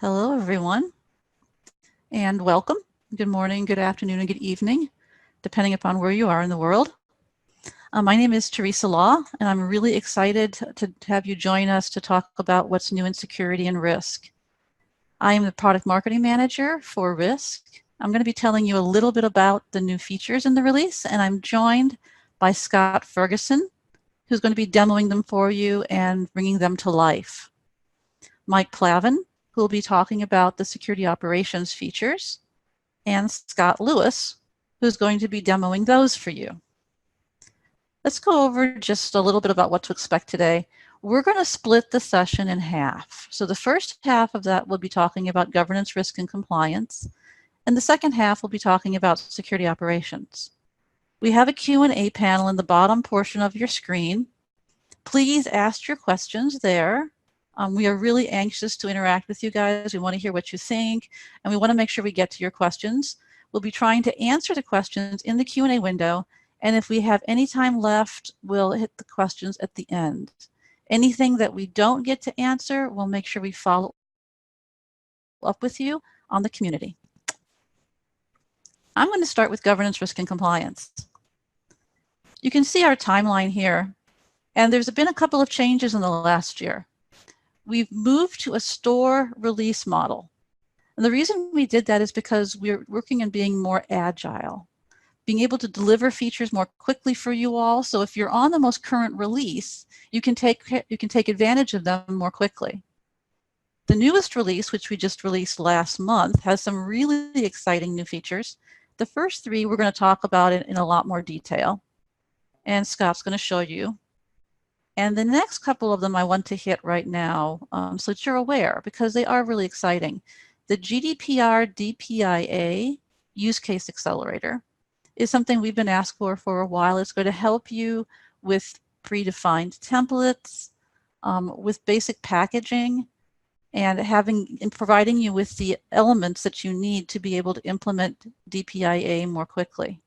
Hello, everyone, and welcome. Good morning, good afternoon, and good evening, depending upon where you are in the world. My name is Teresa Law, and I'm really excited to have you join us to talk about what's new in security and risk. I am the Product Marketing Manager for Risk. I'm going to be telling you a little bit about the new features in the release, and I'm joined by Scott Ferguson, who's going to be demoing them for you and bringing them to life. Mike Plavin, who will be talking about the security operations features, and Scott Lewis, who's going to be demoing those for you. Let's go over just a little bit about what to expect today. We're going to split the session in half. So the first half of that will be talking about governance, risk, and compliance, and the second half will be talking about security operations. We have a Q&A panel in the bottom portion of your screen. Please ask your questions there. We are really anxious to interact with you guys. We want to hear what you think, and we want to make sure we get to your questions. We'll be trying to answer the questions in the Q&A window, and if we have any time left, we'll hit the questions at the end. Anything that we don't get to answer, we'll make sure we follow up with you on the community. I'm going to start with governance, risk, and compliance. You can see our timeline here, and there's been a couple of changes in the last year. We've moved to a store release model. And the reason we did that is because we're working on being more agile, being able to deliver features more quickly for you all. So if you're on the most current release, you can take advantage of them more quickly. The newest release, which we just released last month, has some really exciting new features. The first three we're going to talk about in a lot more detail, and Scott's going to show you. And the next couple of them I want to hit right now, so that you're aware, because they are really exciting. The GDPR DPIA use case accelerator is something we've been asked for a while. It's going to help you with predefined templates, with basic packaging, and providing you with the elements that you need to be able to implement DPIA more quickly.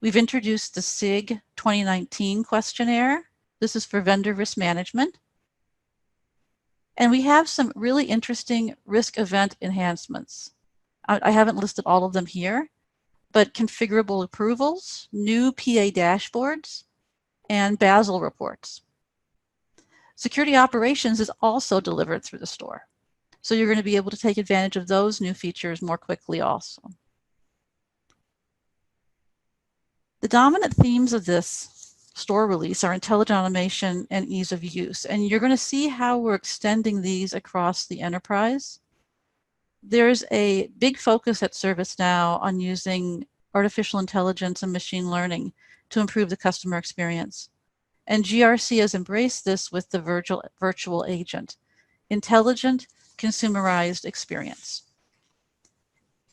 We've introduced the SIG 2019 questionnaire. This is for vendor risk management. And we have some really interesting risk event enhancements. I haven't listed all of them here, but configurable approvals, new PA dashboards, and Basel reports. Security operations is also delivered through the store. So you're going to be able to take advantage of those new features more quickly also. The dominant themes of this store release are intelligent automation and ease of use. And you're going to see how we're extending these across the enterprise. There's a big focus at ServiceNow on using artificial intelligence and machine learning to improve the customer experience. And GRC has embraced this with the virtual agent, intelligent, consumerized experience.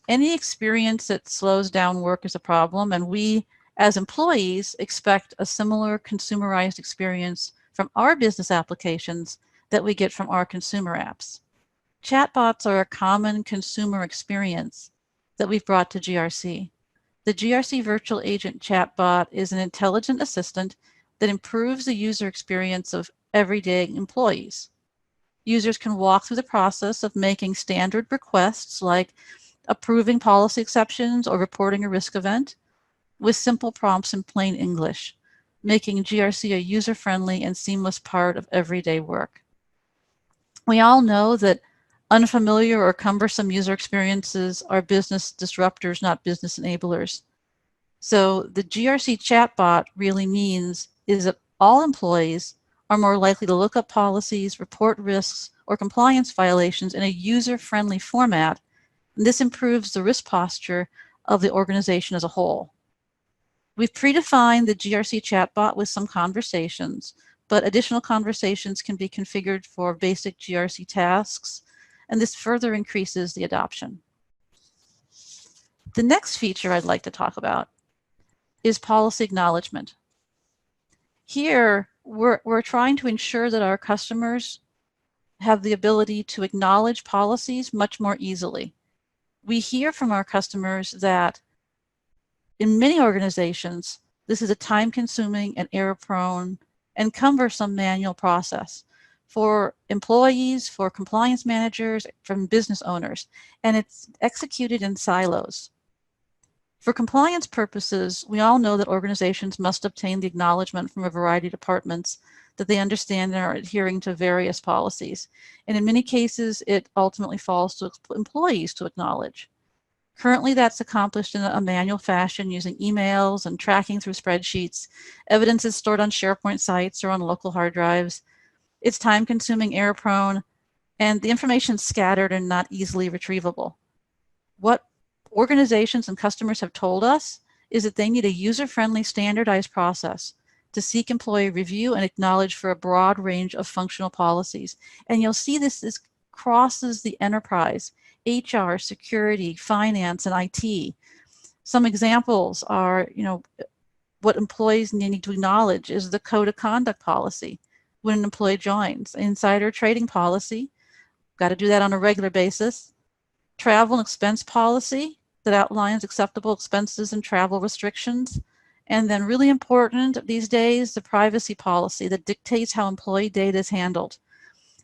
Any experience that slows down work is a problem, and we as employees expect a similar consumerized experience from our business applications that we get from our consumer apps. Chatbots are a common consumer experience that we've brought to GRC. The GRC Virtual Agent chatbot is an intelligent assistant that improves the user experience of everyday employees. Users can walk through the process of making standard requests like approving policy exceptions or reporting a risk event, with simple prompts in plain English, making GRC a user-friendly and seamless part of everyday work. We all know that unfamiliar or cumbersome user experiences are business disruptors, not business enablers. So the GRC chatbot really means is that all employees are more likely to look up policies, report risks, or compliance violations in a user-friendly format, and this improves the risk posture of the organization as a whole. We've predefined the GRC chatbot with some conversations, but additional conversations can be configured for basic GRC tasks, and this further increases the adoption. The next feature I'd like to talk about is policy acknowledgement. Here, we're trying to ensure that our customers have the ability to acknowledge policies much more easily. We hear from our customers that in many organizations, this is a time-consuming and error-prone and cumbersome manual process. for employees, for compliance managers, from business owners, and it's executed in silos. For compliance purposes, we all know that organizations must obtain the acknowledgement from a variety of departments that they understand and are adhering to various policies. And in many cases, it ultimately falls to employees to acknowledge. Currently, that's accomplished in a manual fashion using emails and tracking through spreadsheets. Evidence is stored on SharePoint sites or on local hard drives. It's time-consuming, error-prone, and the information is scattered and not easily retrievable. What organizations and customers have told us is that they need a user-friendly, standardized process to seek employee review and acknowledge for a broad range of functional policies. And you'll see this crosses the enterprise, HR, security, finance, and IT. Some examples are, what employees need to acknowledge is the code of conduct policy when an employee joins, insider trading policy, got to do that on a regular basis, travel and expense policy that outlines acceptable expenses and travel restrictions, and then really important these days, the privacy policy that dictates how employee data is handled.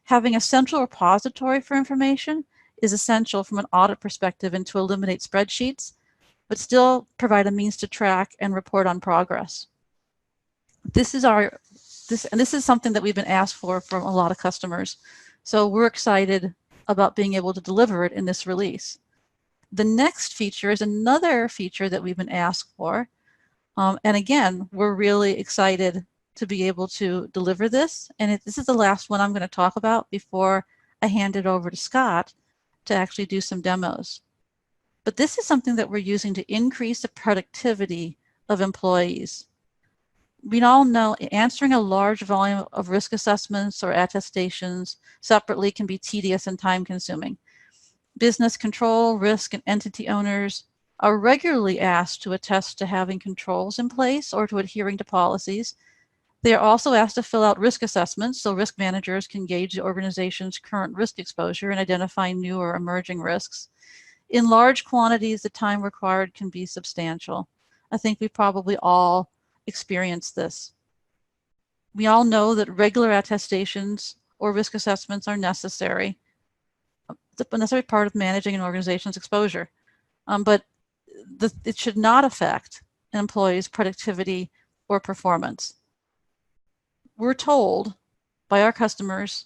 Having a central repository for information is essential from an audit perspective and to eliminate spreadsheets, but still provide a means to track and report on progress. This is something that we've been asked for from a lot of customers. So we're excited about being able to deliver it in this release. The next feature is another feature that we've been asked for. And again, we're really excited to be able to deliver this. And this is the last one I'm going to talk about before I hand it over to Scott to actually do some demos. But this is something that we're using to increase the productivity of employees. We all know answering a large volume of risk assessments or attestations separately can be tedious and time-consuming. Business control, risk, and entity owners are regularly asked to attest to having controls in place or to adhering to policies. They are also asked to fill out risk assessments so risk managers can gauge the organization's current risk exposure and identify new or emerging risks. In large quantities, the time required can be substantial. I think we probably all experienced this. We all know that regular attestations or risk assessments are necessary. It's a necessary part of managing an organization's exposure. But it should not affect an employee's productivity or performance. We're told by our customers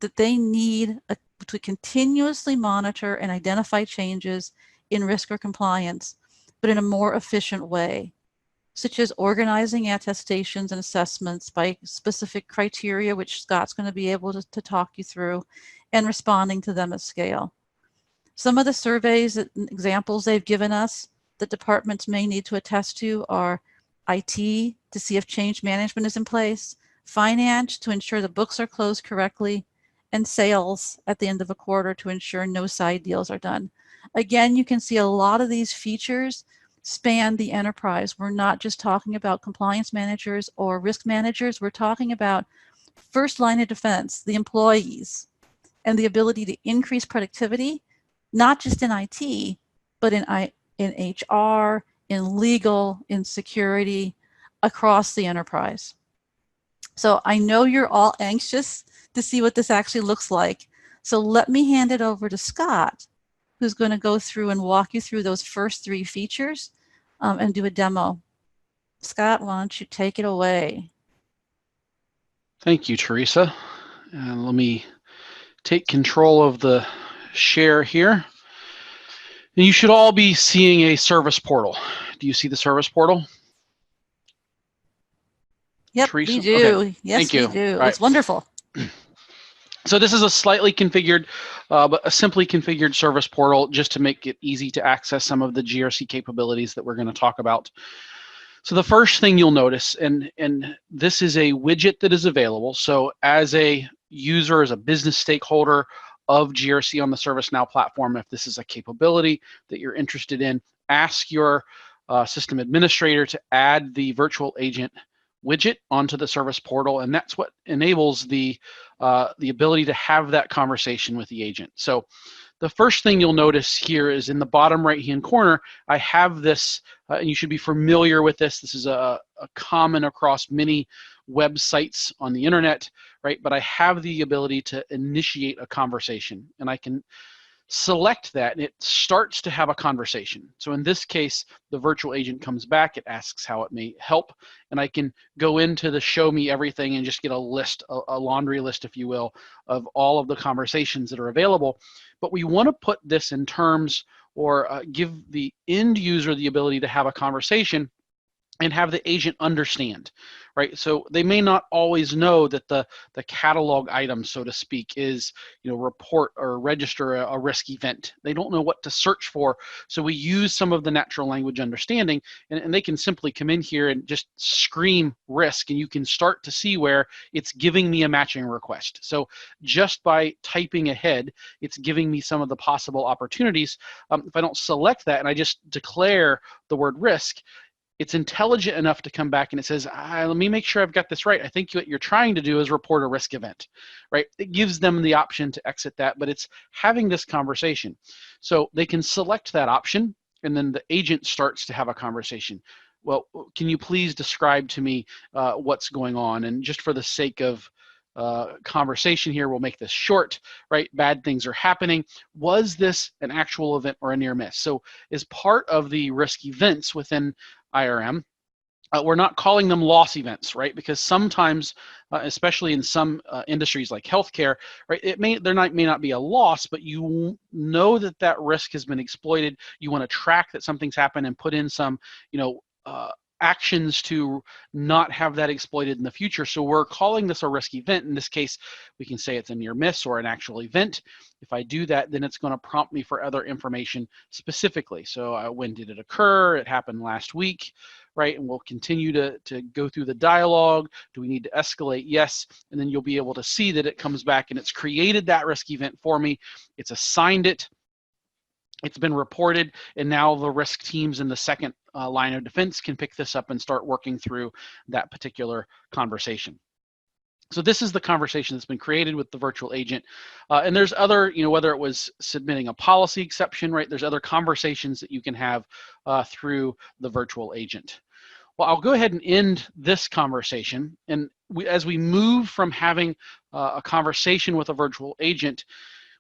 that they need to continuously monitor and identify changes in risk or compliance, but in a more efficient way, such as organizing attestations and assessments by specific criteria, which Scott's going to be able to talk you through, and responding to them at scale. Some of the surveys and examples they've given us that departments may need to attest to are IT to see if change management is in place, finance to ensure the books are closed correctly, and sales at the end of a quarter to ensure no side deals are done. Again, you can see a lot of these features span the enterprise. We're not just talking about compliance managers or risk managers. We're talking about first line of defense, the employees, and the ability to increase productivity, not just in IT, but in HR, in legal, in security, across the enterprise. So I know you're all anxious to see what this actually looks like. So let me hand it over to Scott, who's going to go through and walk you through those first three features and do a demo. Scott, why don't you take it away? Thank you, Teresa. And let me take control of the share here. And you should all be seeing a service portal. Do you see the service portal? Yep, Teresa? we do. Okay. Yes, Thank you. we do. Right. It's wonderful. So this is a slightly configured, but a simply configured service portal just to make it easy to access some of the GRC capabilities that we're going to talk about. So the first thing you'll notice, and this is a widget that is available. So as a user, as a business stakeholder of GRC on the ServiceNow platform, if this is a capability that you're interested in, ask your system administrator to add the virtual agent widget onto the service portal, and that's what enables the ability to have that conversation with the agent. So the first thing you'll notice here is in the bottom right-hand corner, I have this, and you should be familiar with this. This is a common across many websites on the internet, right? But I have the ability to initiate a conversation, and I can select that and it starts to have a conversation. So in this case, the virtual agent comes back, it asks how it may help, and I can go into the show me everything and just get a list, a laundry list, if you will, of all of the conversations that are available. But we want to put this in terms, or give the end user the ability to have a conversation and have the agent understand, right? So they may not always know that the catalog item, so to speak, is, report or register a risk event. They don't know what to search for. So we use some of the natural language understanding, and they can simply come in here and just scream risk, and you can start to see where it's giving me a matching request. So just by typing ahead, it's giving me some of the possible opportunities. If I don't select that and I just declare the word risk, it's intelligent enough to come back and it says, let me make sure I've got this right. I think what you're trying to do is report a risk event, right? It gives them the option to exit that, but it's having this conversation. So they can select that option, and then the agent starts to have a conversation. Well, can you please describe to me what's going on? And just for the sake of conversation here, we'll make this short, right? Bad things are happening. Was this an actual event or a near miss? So as part of the risk events within IRM, we're not calling them loss events, right? Because sometimes, especially in some industries like healthcare, right, there may not be a loss, but you know that that risk has been exploited. You want to track that something's happened and put in some, actions to not have that exploited in the future. So we're calling this a risk event. In this case, we can say it's a near miss or an actual event. If I do that, then it's going to prompt me for other information specifically. So when did it occur? It happened last week, right? And we'll continue to go through the dialogue. Do we need to escalate? Yes. And then you'll be able to see that it comes back and it's created that risk event for me. It's assigned it. It's been reported, and now the risk teams in the second line of defense can pick this up and start working through that particular conversation. So this is the conversation that's been created with the virtual agent. And there's other, whether it was submitting a policy exception, right? There's other conversations that you can have through the virtual agent. Well, I'll go ahead and end this conversation. And as we move from having a conversation with a virtual agent,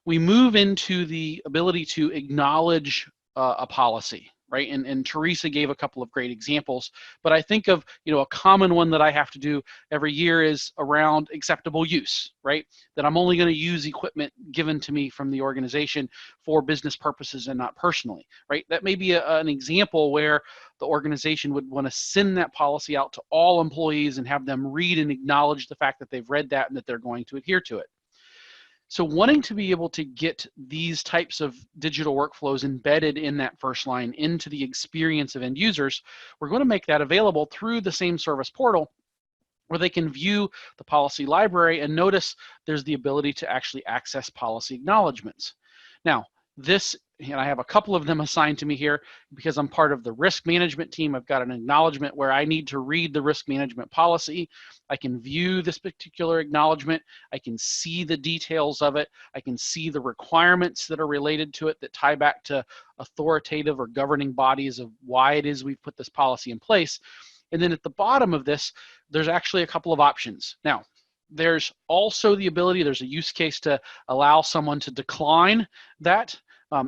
we move into the ability to acknowledge a policy, right? And Teresa gave a couple of great examples, but I think of, a common one that I have to do every year is around acceptable use, right? That I'm only going to use equipment given to me from the organization for business purposes and not personally, right? That may be an example where the organization would want to send that policy out to all employees and have them read and acknowledge the fact that they've read that and that they're going to adhere to it. So wanting to be able to get these types of digital workflows embedded in that first line into the experience of end users, we're going to make that available through the same service portal where they can view the policy library and notice there's the ability to actually access policy acknowledgements. Now, this, and I have a couple of them assigned to me here because I'm part of the risk management team. I've got an acknowledgement where I need to read the risk management policy. I can view this particular acknowledgement. I can see the details of it. I can see the requirements that are related to it that tie back to authoritative or governing bodies of why it is we've put this policy in place. And then at the bottom of this, there's actually a couple of options. Now, there's also the ability, there's a use case to allow someone to decline that.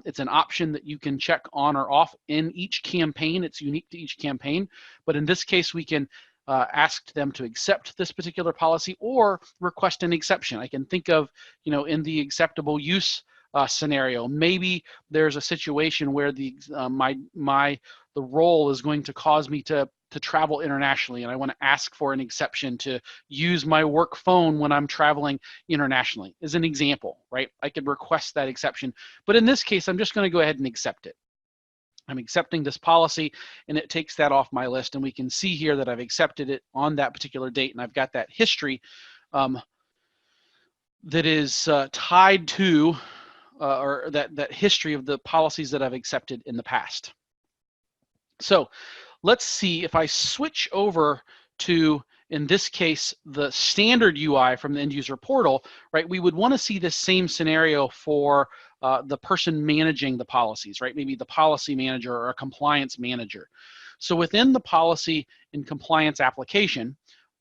It's an option that you can check on or off in each campaign. It's unique to each campaign. But in this case, we can ask them to accept this particular policy or request an exception. I can think of, in the acceptable use scenario, maybe there's a situation where the role is going to cause me to travel internationally, and I want to ask for an exception to use my work phone when I'm traveling internationally, as an example, right? I could request that exception, but in this case, I'm just going to go ahead and accept it. I'm accepting this policy, and it takes that off my list, and we can see here that I've accepted it on that particular date, and I've got that history that is tied to, or that history of the policies that I've accepted in the past. So let's see if I switch over to, in this case, the standard UI from the end user portal, right? We would want to see this same scenario for the person managing the policies, right? Maybe the policy manager or a compliance manager. So within the policy and compliance application,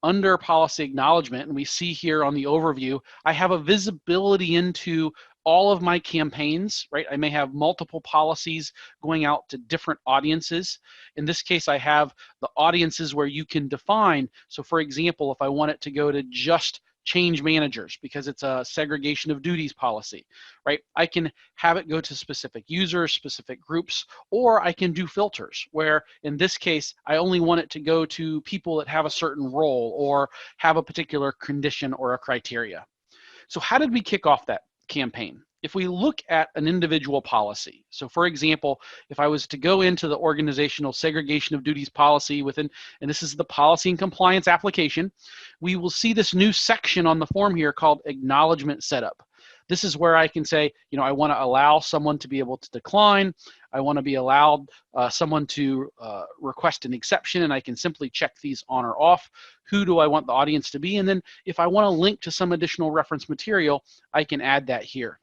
under policy acknowledgement, and we see here on the overview, I have a visibility into all of my campaigns, right? I may have multiple policies going out to different audiences. In this case, I have the audiences where you can define. So for example, if I want it to go to just change managers because it's a segregation of duties policy, right? I can have it go to specific users, specific groups, or I can do filters where in this case, I only want it to go to people that have a certain role or have a particular condition or a criteria. So how did we kick off that campaign? If we look at an individual policy, so for example, if I was to go into the organizational segregation of duties policy within, and this is the policy and compliance application, we will see this new section on the form here called acknowledgement setup. This is where I can say, you know, I want to allow someone to be able to decline. I want to be allowed someone to request an exception, and I can simply check these on or off. Who do I want the audience to be? And then if I want to link to some additional reference material, I can add that here.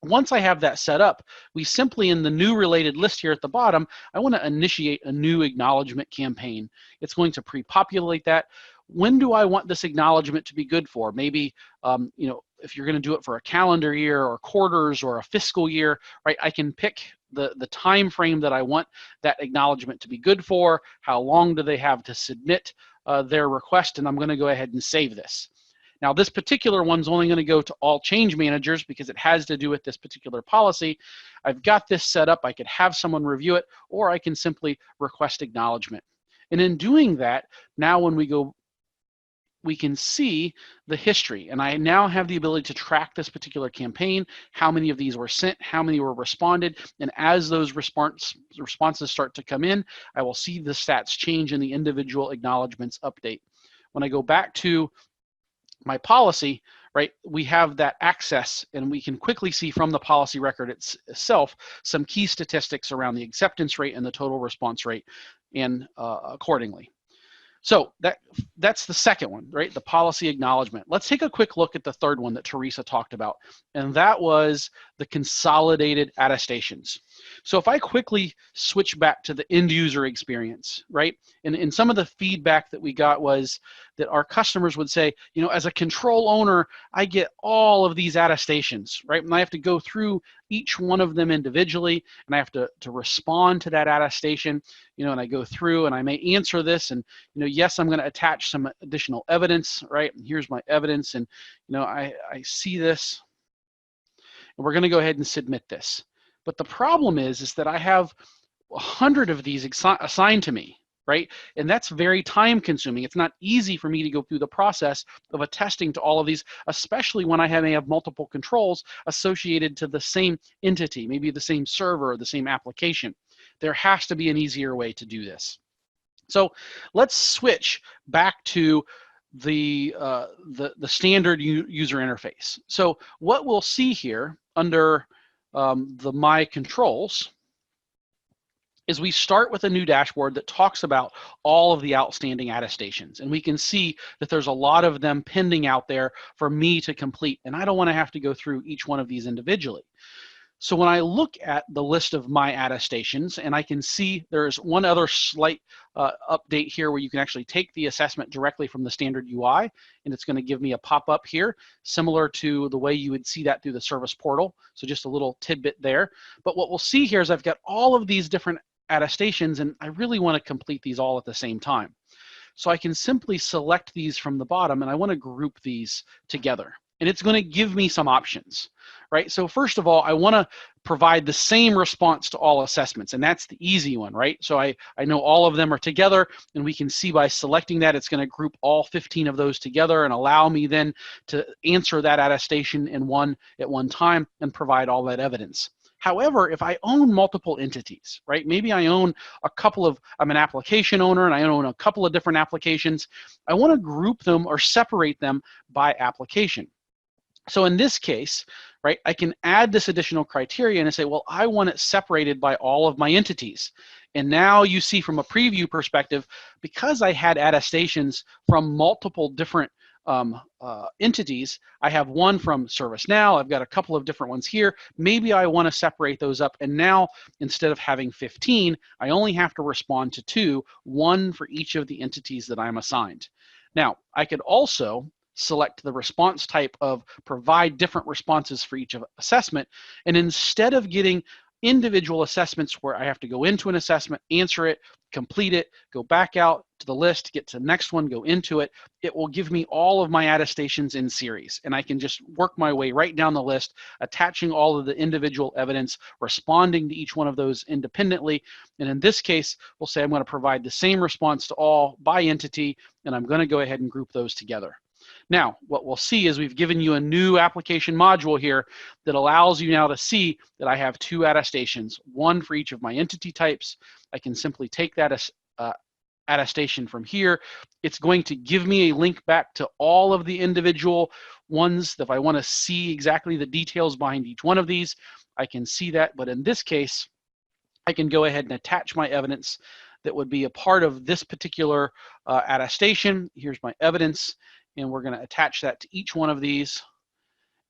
Once I have that set up, we simply in the new related list here at the bottom, I want to initiate a new acknowledgement campaign. It's going to pre-populate that. When do I want this acknowledgement to be good for? Maybe, you know, if you're going to do it for a calendar year or quarters or a fiscal year, right? I can pick the time frame that I want that acknowledgement to be good for. How long do they have to submit their request? And I'm going to go ahead and save this. Now, this particular one's only going to go to all change managers because it has to do with this particular policy. I've got this set up. I could have someone review it, or I can simply request acknowledgement. And in doing that, now when we go, we can see the history. And I now have the ability to track this particular campaign, how many of these were sent, how many were responded. And as those responses start to come in, I will see the stats change in the individual acknowledgements update. When I go back to my policy, right, we have that access and we can quickly see from the policy record itself some key statistics around the acceptance rate and the total response rate and accordingly. So that's the second one, right? The policy acknowledgement. Let's take a quick look at the third one that Teresa talked about, and that was the consolidated attestations. So if I quickly switch back to the end user experience, right? And some of the feedback that we got was that our customers would say, you know, as a control owner, I get all of these attestations, right? And I have to go through each one of them individually, and I have to respond to that attestation, you know, and I go through and I may answer this and, you know, yes, I'm going to attach some additional evidence, right? And here's my evidence, and, you know, I see this, and we're going to go ahead and submit this. But the problem is that I have 100 of these assigned to me, right? And that's very time consuming. It's not easy for me to go through the process of attesting to all of these, especially when I may have multiple controls associated to the same entity, maybe the same server or the same application. There has to be an easier way to do this. So let's switch back to the standard user interface. So what we'll see here under the My Controls is we start with a new dashboard that talks about all of the outstanding attestations. And we can see that there's a lot of them pending out there for me to complete. And I don't want to have to go through each one of these individually. So when I look at the list of my attestations, and I can see there's one other slight update here where you can actually take the assessment directly from the standard UI, and it's going to give me a pop-up here, similar to the way you would see that through the service portal. So just a little tidbit there. But what we'll see here is I've got all of these different attestations, and I really want to complete these all at the same time. So I can simply select these from the bottom, and I want to group these together. And it's going to give me some options, right? So first of all, I want to provide the same response to all assessments, and that's the easy one, right? So I know all of them are together, and we can see by selecting that, it's going to group all 15 of those together and allow me then to answer that attestation at one time and provide all that evidence. However, if I own multiple entities, right? Maybe I own a couple of, I'm an application owner and I own a couple of different applications. I want to group them or separate them by application. So in this case, right, I can add this additional criteria and say, well, I want it separated by all of my entities. And now you see from a preview perspective, because I had attestations from multiple different entities, I have one from ServiceNow, I've got a couple of different ones here. Maybe I want to separate those up, and now instead of having 15, I only have to respond to 2, one for each of the entities that I'm assigned. Now, I could also select the response type of provide different responses for each assessment. And instead of getting individual assessments where I have to go into an assessment, answer it, complete it, go back out to the list, get to the next one, go into it, it will give me all of my attestations in series. And I can just work my way right down the list, attaching all of the individual evidence, responding to each one of those independently. And in this case, we'll say I'm going to provide the same response to all by entity, and I'm going to go ahead and group those together. Now, what we'll see is we've given you a new application module here that allows you now to see that I have two attestations, one for each of my entity types. I can simply take that attestation from here. It's going to give me a link back to all of the individual ones. If I want to see exactly the details behind each one of these, I can see that. But in this case, I can go ahead and attach my evidence that would be a part of this particular attestation. Here's my evidence. And we're going to attach that to each one of these,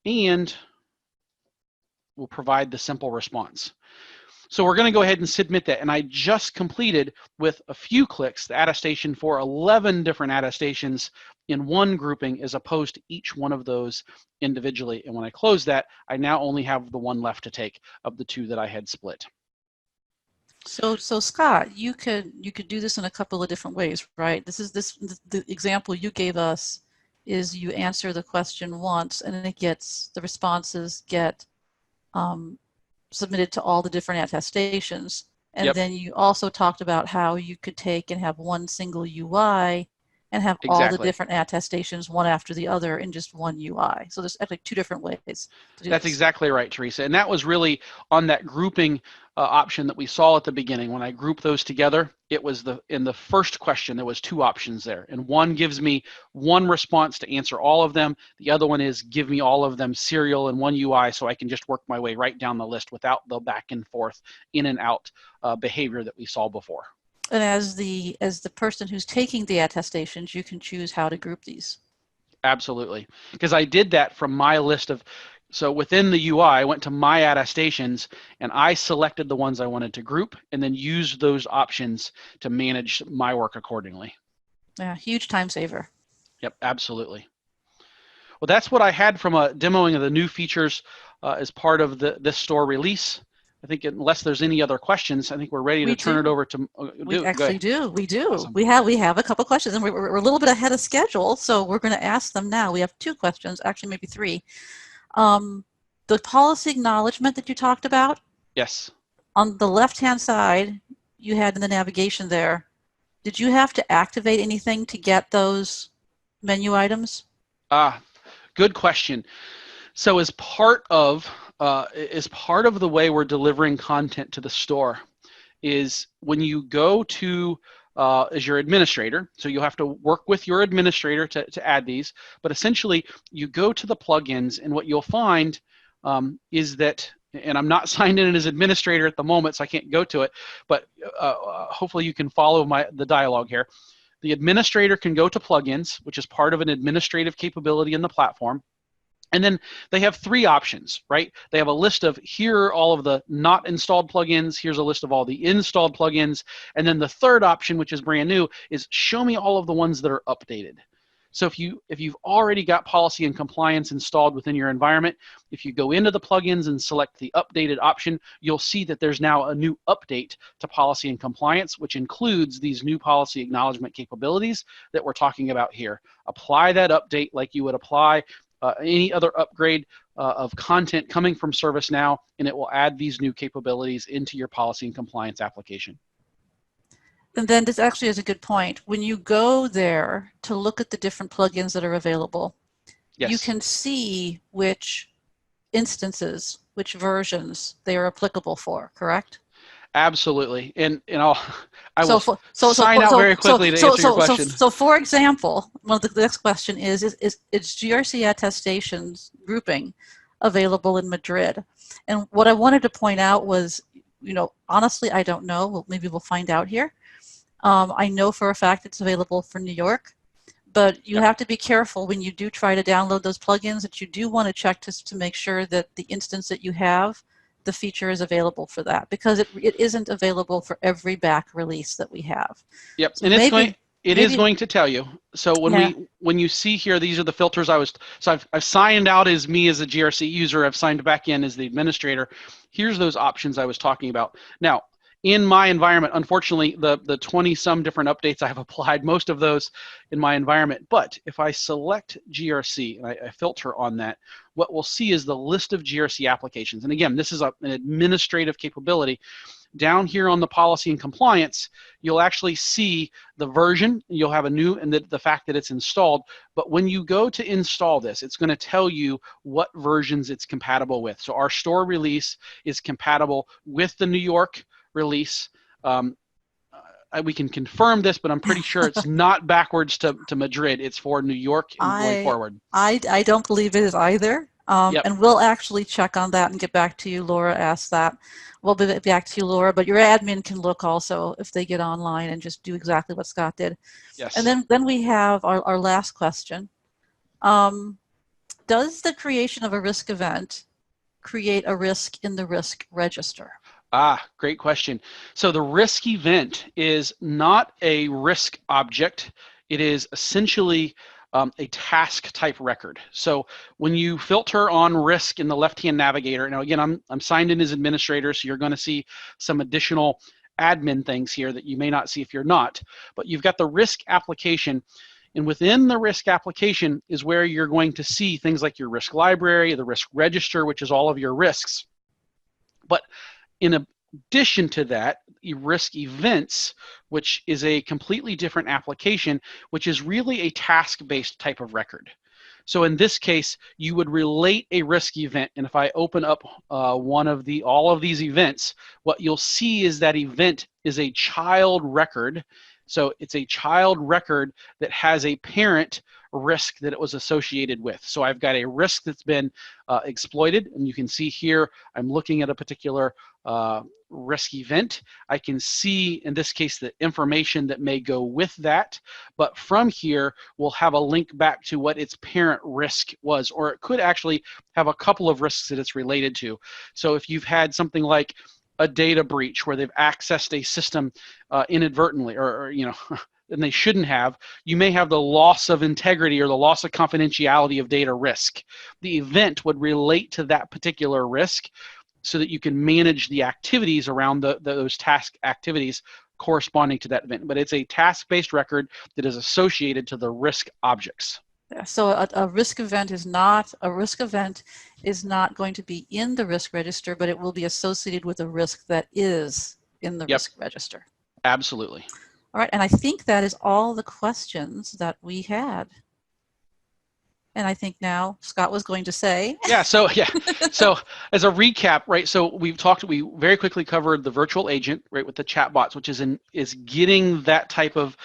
and we'll provide the simple response. So we're going to go ahead and submit that. And I just completed, with a few clicks, the attestation for 11 different attestations in one grouping, as opposed to each one of those individually. And when I close that, I now only have the one left to take of the two that I had split. So Scott, you could do this in a couple of different ways, right? The example you gave us is you answer the question once, and then the responses get submitted to all the different attestations. And Yep. Then you also talked about how you could take and have one single UI and have all the different attestations one after the other in just one UI. So there's actually two different ways to do That's this. exactly right, Teresa. And that was really on that grouping option that we saw at the beginning. When I group those together, it was in the first question, there was two options there. And one gives me one response to answer all of them. The other one is give me all of them serial in one UI, so I can just work my way right down the list without the back and forth, in and out behavior that we saw before. And as the person who's taking the attestations, you can choose how to group these. Absolutely, because I did that from my list of, so within the UI, I went to my attestations and I selected the ones I wanted to group and then used those options to manage my work accordingly. Yeah, huge time saver. Yep, absolutely. Well, that's what I had from a demoing of the new features as part of this store release. I think unless there's any other questions, I think we're ready to turn it over to. We actually do. We do. Awesome. We have a couple questions, and we're a little bit ahead of schedule, so we're going to ask them now. We have two questions, actually maybe three. The policy acknowledgement that you talked about. Yes. On the left-hand side, you had in the navigation there. Did you have to activate anything to get those menu items? Good question. So as part of the way we're delivering content to the store is when you go to as your administrator, so you'll have to work with your administrator to add these, but essentially you go to the plugins, and what you'll find is that, and I'm not signed in as administrator at the moment, so I can't go to it, but hopefully you can follow the dialogue here. The administrator can go to plugins, which is part of an administrative capability in the platform. And then they have three options, right? They have a list of, here are all of the not installed plugins. Here's a list of all the installed plugins. And then the third option, which is brand new, is show me all of the ones that are updated. So if you've already got policy and compliance installed within your environment, if you go into the plugins and select the updated option, you'll see that there's now a new update to policy and compliance, which includes these new policy acknowledgement capabilities that we're talking about here. Apply that update like you would apply any other upgrade of content coming from ServiceNow, and it will add these new capabilities into your policy and compliance application. And then this actually is a good point. When you go there to look at the different plugins that are available, yes, you can see which instances, which versions they are applicable for, correct? Absolutely, and I will sign out very quickly to answer your question. So for example, one of the next question is GRC attestations grouping available in Madrid? And what I wanted to point out was, honestly, I don't know. Well, maybe we'll find out here. I know for a fact it's available for New York, but you have to be careful when you do try to download those plugins that you do want to check to make sure that the instance that you have, the feature is available for that, because it isn't available for every back release that we have. Yep, So and It is going to tell you. So when you see here, these are the filters I've signed out as me as a GRC user. I've signed back in as the administrator. Here's those options I was talking about. Now, in my environment, unfortunately, the 20-some different updates I have applied, most of those in my environment. But if I select GRC and I filter on that, what we'll see is the list of GRC applications. And again, this is an administrative capability. Down here on the policy and compliance, you'll actually see the version. You'll have a new, and the fact that it's installed. But when you go to install this, it's going to tell you what versions it's compatible with. So our store release is compatible with the New York release. We can confirm this, but I'm pretty sure it's not backwards to Madrid. It's for New York and going forward. I don't believe it is either. And we'll actually check on that and get back to you. Laura asked that. We'll be back to you, Laura, but your admin can look also if they get online and just do exactly what Scott did. Yes. And then we have our last question. Does the creation of a risk event create a risk in the risk register? Great question. So the risk event is not a risk object. It is essentially a task type record. So when you filter on risk in the left-hand navigator, now again, I'm signed in as administrator, so you're going to see some additional admin things here that you may not see if you're not, but you've got the risk application, and within the risk application is where you're going to see things like your risk library, the risk register, which is all of your risks. But in addition to that, risk events, which is a completely different application, which is really a task-based type of record. So in this case, you would relate a risk event, and if I open up all of these events, what you'll see is that event is a child record. So it's a child record that has a parent risk that it was associated with. So I've got a risk that's been exploited, and you can see here I'm looking at a particular risk event. I can see, in this case, the information that may go with that, but from here we'll have a link back to what its parent risk was, or it could actually have a couple of risks that it's related to. So if you've had something like a data breach where they've accessed a system inadvertently, or and they shouldn't have, you may have the loss of integrity or the loss of confidentiality of data risk. The event would relate to that particular risk so that you can manage the activities around those task activities corresponding to that event. But it's a task-based record that is associated to the risk objects. Yeah, so a risk event is not going to be in the risk register, but it will be associated with a risk that is in the risk register. Absolutely. All right, and I think that is all the questions that we had. And I think now Scott was going to say. So as a recap, right? So we very quickly covered the virtual agent, right, with the chatbots, which is getting that type of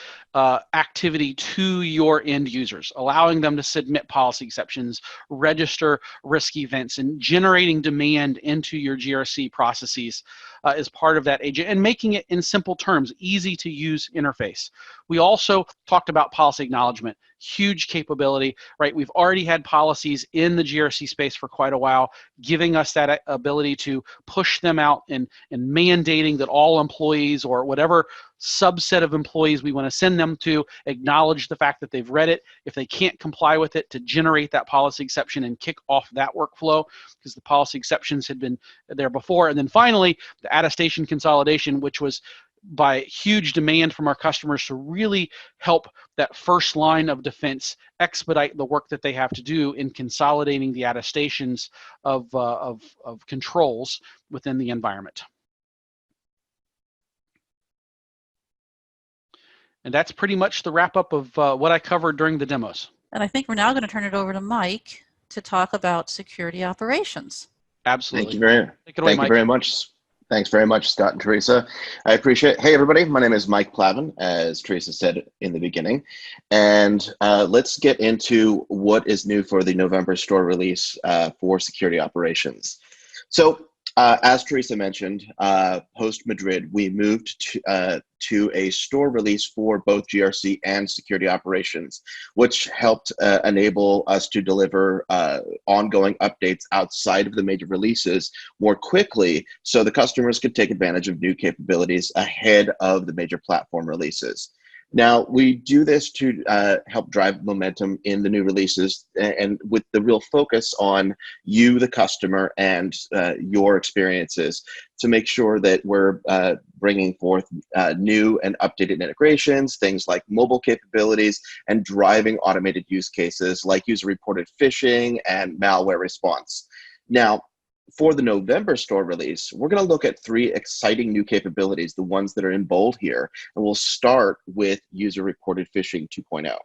activity to your end users, allowing them to submit policy exceptions, register risk events, and generating demand into your GRC processes as part of that agent, and making it in simple terms, easy to use interface. We also talked about policy acknowledgement, huge capability, right? We've already had policies in the GRC space for quite a while, giving us that ability to push them out and mandating that all employees, or whatever subset of employees we want to send them to, acknowledge the fact that they've read it. If they can't comply with it, to generate that policy exception and kick off that workflow, because the policy exceptions had been there before. And then finally, the attestation consolidation, which was by huge demand from our customers to really help that first line of defense expedite the work that they have to do in consolidating the attestations of controls within the environment. And that's pretty much the wrap up of what I covered during the demos. And I think we're now going to turn it over to Mike to talk about security operations. Absolutely. Thank you very much. Thanks very much, Scott and Teresa. I appreciate it. Hey, everybody. My name is Mike Plavin, as Teresa said in the beginning. And let's get into what is new for the November store release for security operations. So as Teresa mentioned, post-Madrid, we moved to a store release for both GRC and security operations, which helped enable us to deliver ongoing updates outside of the major releases more quickly, so the customers could take advantage of new capabilities ahead of the major platform releases. Now, we do this to help drive momentum in the new releases, and with the real focus on you, the customer, and your experiences, to make sure that we're bringing forth new and updated integrations, things like mobile capabilities, and driving automated use cases like user-reported phishing and malware response. Now, for the November store release, we're going to look at 3 exciting new capabilities, the ones that are in bold here, and we'll start with user-reported phishing 2.0.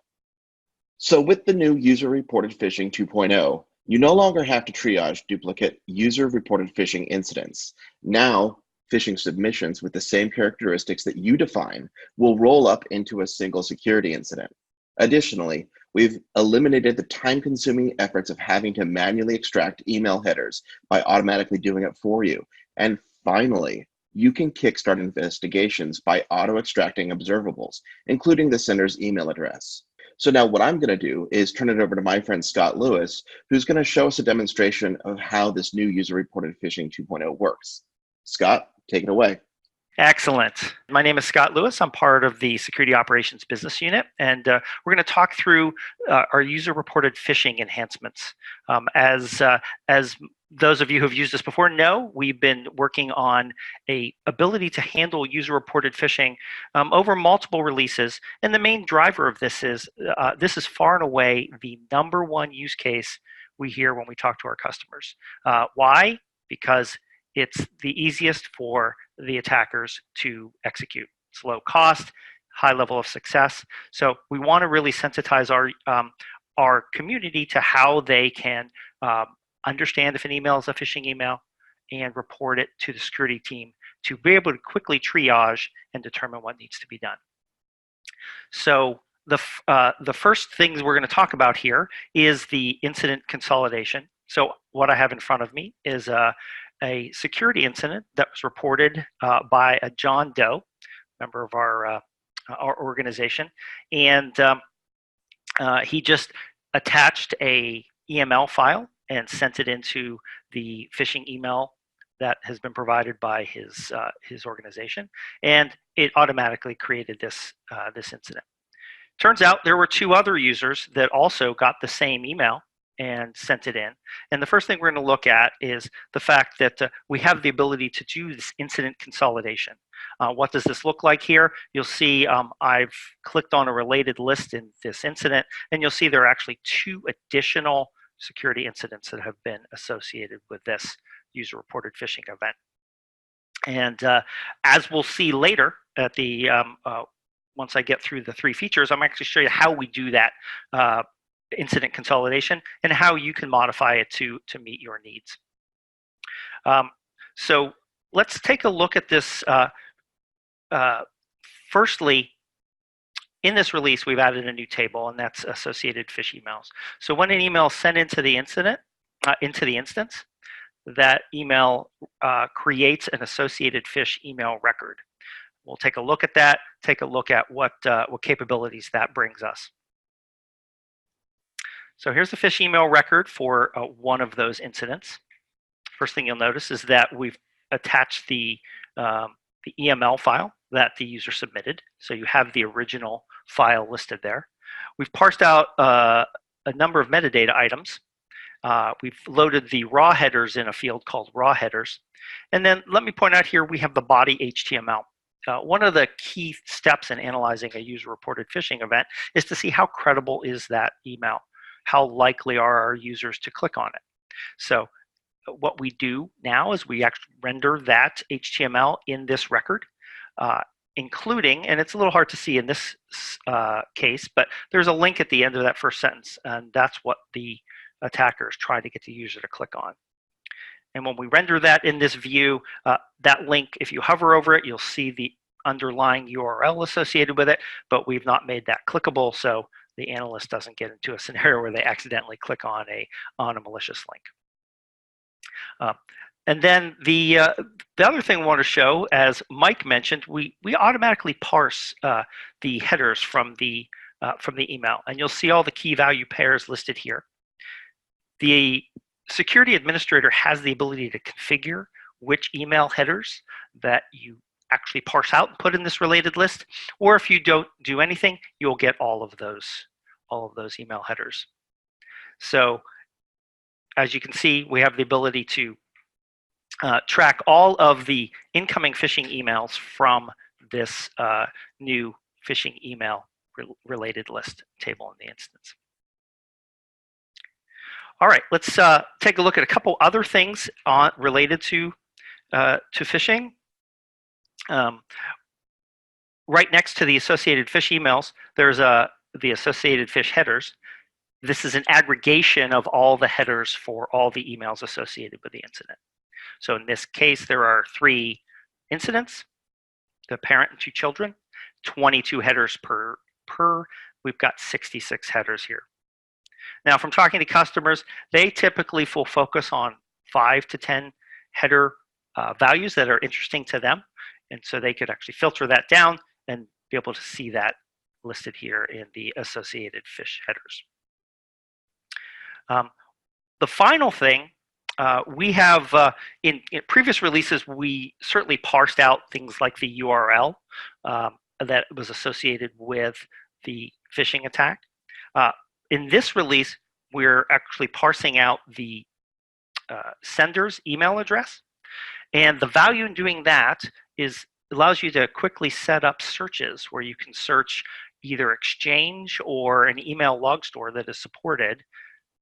So with the new user-reported phishing 2.0, you no longer have to triage duplicate user-reported phishing incidents. Now, phishing submissions with the same characteristics that you define will roll up into a single security incident. Additionally, we've eliminated the time-consuming efforts of having to manually extract email headers by automatically doing it for you. And finally, you can kickstart investigations by auto-extracting observables, including the sender's email address. So now what I'm going to do is turn it over to my friend Scott Lewis, who's going to show us a demonstration of how this new user-reported phishing 2.0 works. Scott, take it away. Excellent. My name is Scott Lewis. I'm part of the Security Operations Business Unit, and we're going to talk through our user-reported phishing enhancements. As those of you who have used this before know, we've been working on a ability to handle user-reported phishing over multiple releases, and the main driver of this is far and away the #1 use case we hear when we talk to our customers. Why? Because it's the easiest for the attackers to execute. It's low cost, high level of success. So we want to really sensitize our community to how they can understand if an email is a phishing email and report it to the security team to be able to quickly triage and determine what needs to be done. So the first things we're going to talk about here is the incident consolidation. So what I have in front of me is a security incident that was reported by a John Doe, member of our organization, and he just attached a EML file and sent it into the phishing email that has been provided by his organization, and it automatically created this incident. Turns out there were 2 other users that also got the same email and sent it in. And the first thing we're going to look at is the fact that we have the ability to do this incident consolidation. What does this look like here? You'll see I've clicked on a related list in this incident, and you'll see there are actually 2 additional security incidents that have been associated with this user-reported phishing event. And as we'll see later at the once I get through the 3 features, I'm actually show you how we do that incident consolidation and how you can modify it to meet your needs. So let's take a look at this. Firstly, in this release, we've added a new table, and that's associated phish emails. So when an email is sent into the incident, into the instance, that email creates an associated phish email record. We'll take a look at that, take a look at what capabilities that brings us. So here's the phish email record for one of those incidents. First thing you'll notice is that we've attached the EML file that the user submitted. So you have the original file listed there. We've parsed out a number of metadata items. We've loaded the raw headers in a field called raw headers. And then let me point out here, we have the body HTML. One of the key steps in analyzing a user-reported phishing event is to see how credible is that email. How likely are our users to click on it? So what we do now is we actually render that HTML in this record, including, and it's a little hard to see in this case, but there's a link at the end of that first sentence, and that's what the attackers try to get the user to click on. And when we render that in this view, that link, if you hover over it, you'll see the underlying URL associated with it, but we've not made that clickable, so the analyst doesn't get into a scenario where they accidentally click on a malicious link. And then the other thing I want to show, as Mike mentioned, we automatically parse the headers from the email, and you'll see all the key value pairs listed here. The security administrator has the ability to configure which email headers that you actually parse out and put in this related list, or if you don't do anything, you'll get all of those email headers. So as you can see, we have the ability to track all of the incoming phishing emails from this new phishing email related list table in the instance. All right, let's take a look at a couple other things related to phishing. Right next to the associated phish emails, there's the associated phish headers. This is an aggregation of all the headers for all the emails associated with the incident. So in this case, there are 3 incidents, the parent and 2 children, 22 headers per. We've got 66 headers here. Now, from talking to customers, they typically will focus on 5 to 10 header values that are interesting to them. And so they could actually filter that down and be able to see that listed here in the associated phish headers. The final thing, we have, in previous releases, we certainly parsed out things like the URL that was associated with the phishing attack. In this release, we're actually parsing out the sender's email address. And the value in doing that is allows you to quickly set up searches where you can search either Exchange or an email log store that is supported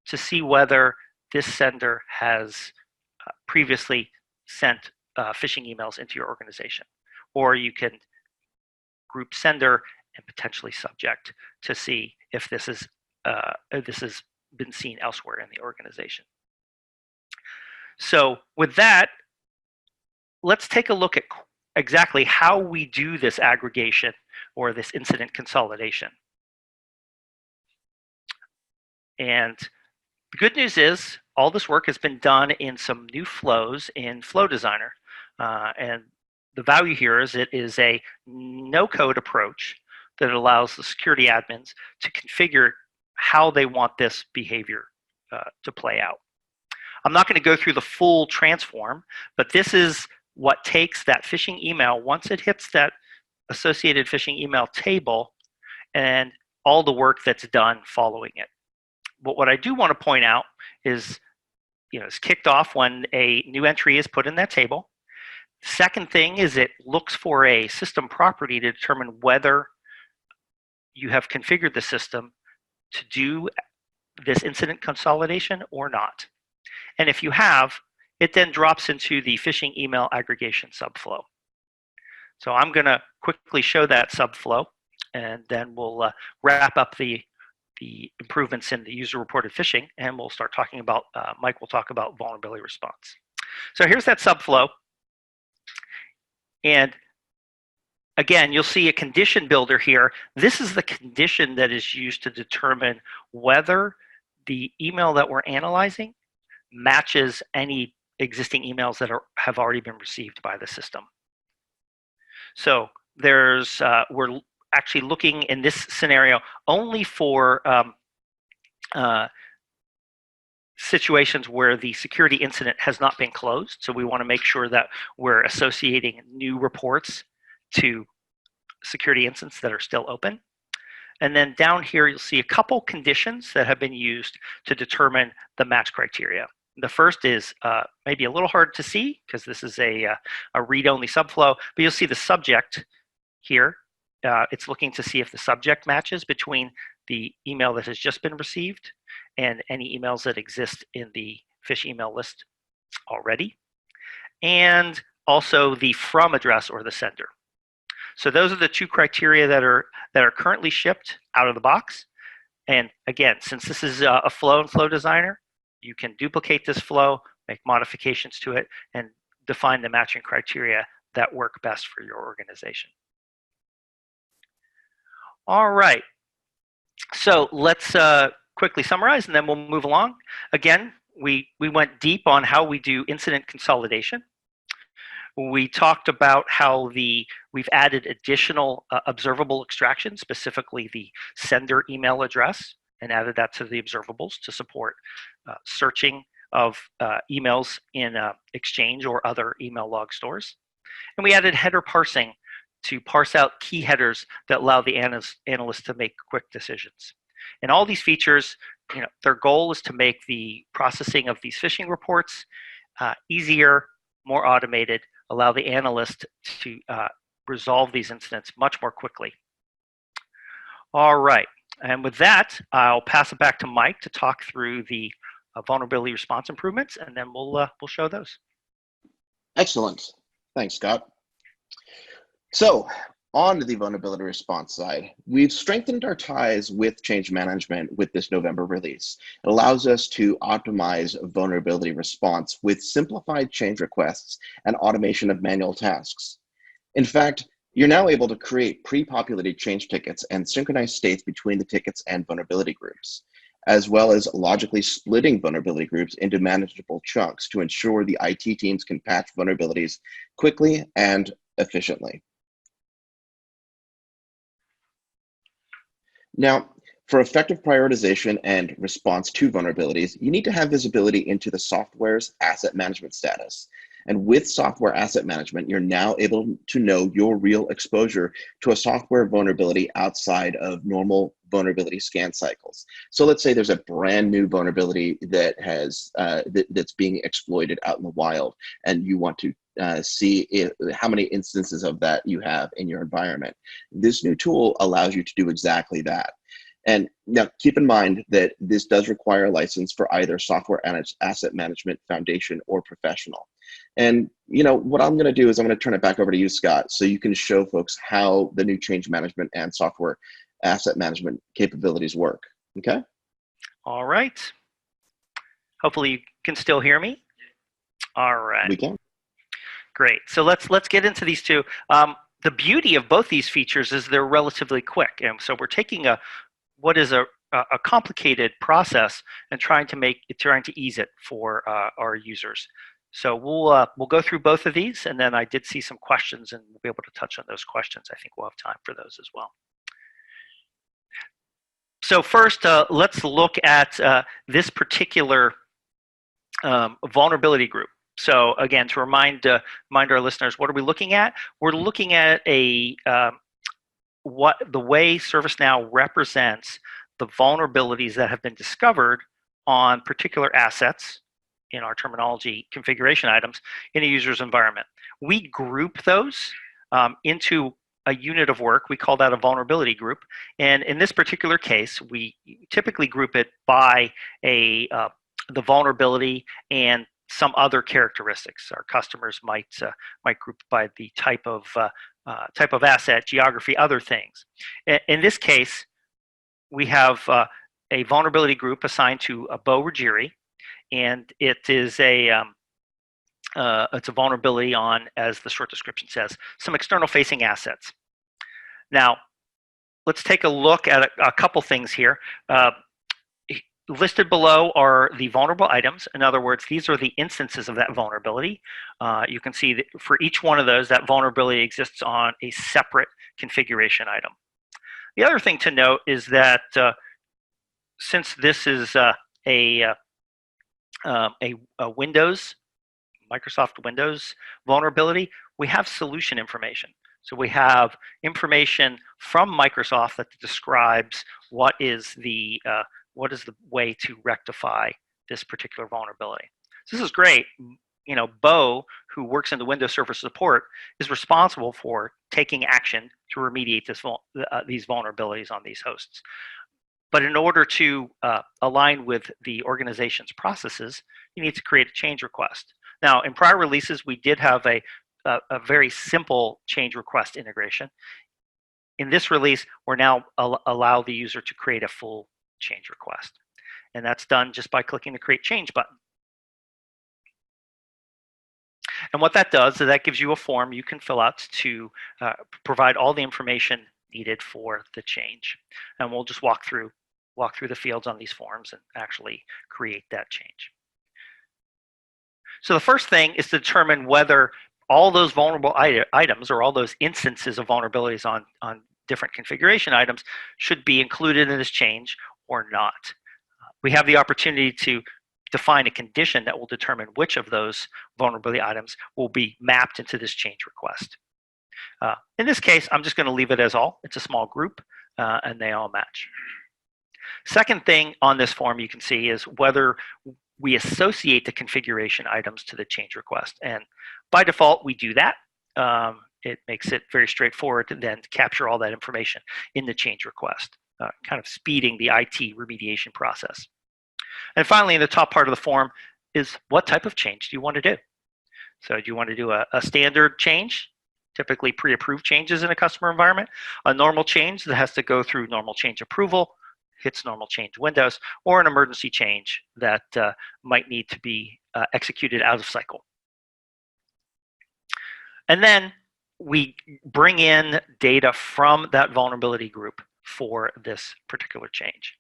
to see whether this sender has previously sent phishing emails into your organization. Or you can group sender and potentially subject to see if this has been seen elsewhere in the organization. So with that, let's take a look at exactly how we do this aggregation or this incident consolidation. And the good news is all this work has been done in some new flows in Flow Designer. And the value here is it is a no-code approach that allows the security admins to configure how they want this behavior to play out. I'm not going to go through the full transform, but this is what takes that phishing email once it hits that associated phishing email table and all the work that's done following it. But what I do want to point out is, it's kicked off when a new entry is put in that table. Second thing is it looks for a system property to determine whether you have configured the system to do this incident consolidation or not. And if you have, it then drops into the phishing email aggregation subflow. So I'm going to quickly show that subflow, and then we'll wrap up the improvements in the user-reported phishing, and we'll start talking about, Mike will talk about vulnerability response. So here's that subflow. And again, you'll see a condition builder here. This is the condition that is used to determine whether the email that we're analyzing matches any existing emails that have already been received by the system. So there's, we're actually looking in this scenario only for situations where the security incident has not been closed. So we want to make sure that we're associating new reports to security incidents that are still open. And then down here, you'll see a couple conditions that have been used to determine the match criteria. The first is maybe a little hard to see because this is a read-only subflow, but you'll see the subject here. It's looking to see if the subject matches between the email that has just been received and any emails that exist in the phish email list already, and also the from address or the sender. So those are the 2 criteria that are currently shipped out of the box. And again, since this is a flow in Flow Designer, you can duplicate this flow, make modifications to it, and define the matching criteria that work best for your organization. All right, so let's quickly summarize and then we'll move along. Again, we went deep on how we do incident consolidation. We talked about how we've added additional observable extraction, specifically the sender email address, and added that to the observables to support searching of emails in Exchange or other email log stores. And we added header parsing to parse out key headers that allow the analyst to make quick decisions. And all these features, their goal is to make the processing of these phishing reports easier, more automated, allow the analyst to resolve these incidents much more quickly. All right, and with that, I'll pass it back to Mike to talk through the vulnerability response improvements, and then we'll show those. Excellent. Thanks, Scott. So on the vulnerability response side, we've strengthened our ties with change management with this November release. It allows us to optimize vulnerability response with simplified change requests and automation of manual tasks. In fact, you're now able to create pre-populated change tickets and synchronize states between the tickets and vulnerability groups, as well as logically splitting vulnerability groups into manageable chunks to ensure the IT teams can patch vulnerabilities quickly and efficiently. Now, for effective prioritization and response to vulnerabilities, you need to have visibility into the software's asset management status. And with software asset management, you're now able to know your real exposure to a software vulnerability outside of normal vulnerability scan cycles. So let's say there's a brand new vulnerability that has that's being exploited out in the wild, and you want to see how many instances of that you have in your environment. This new tool allows you to do exactly that. And now keep in mind that this does require a license for either software asset management, foundation, or professional. And what I'm going to do is I'm going to turn it back over to you, Scott, so you can show folks how the new change management and software asset management capabilities work. Okay? All right. Hopefully you can still hear me. All right. We can. Great. So let's get into these two. The beauty of both these features is they're relatively quick, and so we're taking what is a complicated process and trying to ease it for our users. So we'll go through both of these, and then I did see some questions, and we'll be able to touch on those questions. I think we'll have time for those as well. So first, let's look at this particular vulnerability group. So again, to remind our listeners, what are we looking at? We're looking at the way ServiceNow represents the vulnerabilities that have been discovered on particular assets, in our terminology, configuration items, in a user's environment. We group those into a unit of work. We call that a vulnerability group. And in this particular case, we typically group it by the vulnerability and some other characteristics. Our customers might group by the type of asset, geography, other things. In this case, we have a vulnerability group assigned to a Bo Ruggieri, and it is it's a vulnerability on, as the short description says, some external facing assets. Now, let's take a look at a couple things here. Listed below are the vulnerable items. In other words, these are the instances of that vulnerability. You can see that for each one of those, that vulnerability exists on a separate configuration item. The other thing to note is that since this is a Windows, Microsoft Windows vulnerability, we have solution information. So we have information from Microsoft that describes what is the way to rectify this particular vulnerability. So this is great. Bo, who works in the Windows Server support, is responsible for taking action to remediate these vulnerabilities on these hosts. But in order to align with the organization's processes, you need to create a change request. Now, in prior releases, we did have a very simple change request integration. In this release, we're now allow the user to create a full change request. And that's done just by clicking the Create Change button. And what that does is that gives you a form you can fill out to provide all the information needed for the change. And we'll just walk through the fields on these forms and actually create that change. So the first thing is to determine whether all those vulnerable items or all those instances of vulnerabilities on different configuration items should be included in this change or not. We have the opportunity to define a condition that will determine which of those vulnerability items will be mapped into this change request. In this case, I'm just going to leave it as all. It's a small group, and they all match. Second thing on this form you can see is whether we associate the configuration items to the change request. And by default, we do that. It makes it very straightforward to then capture all that information in the change request, kind of speeding the IT remediation process. And finally, in the top part of the form is what type of change do you want to do? So do you want to do a standard change, typically pre-approved changes in a customer environment, a normal change that has to go through normal change approval, hits normal change windows, or an emergency change that might need to be executed out of cycle. And then we bring in data from that vulnerability group for this particular change.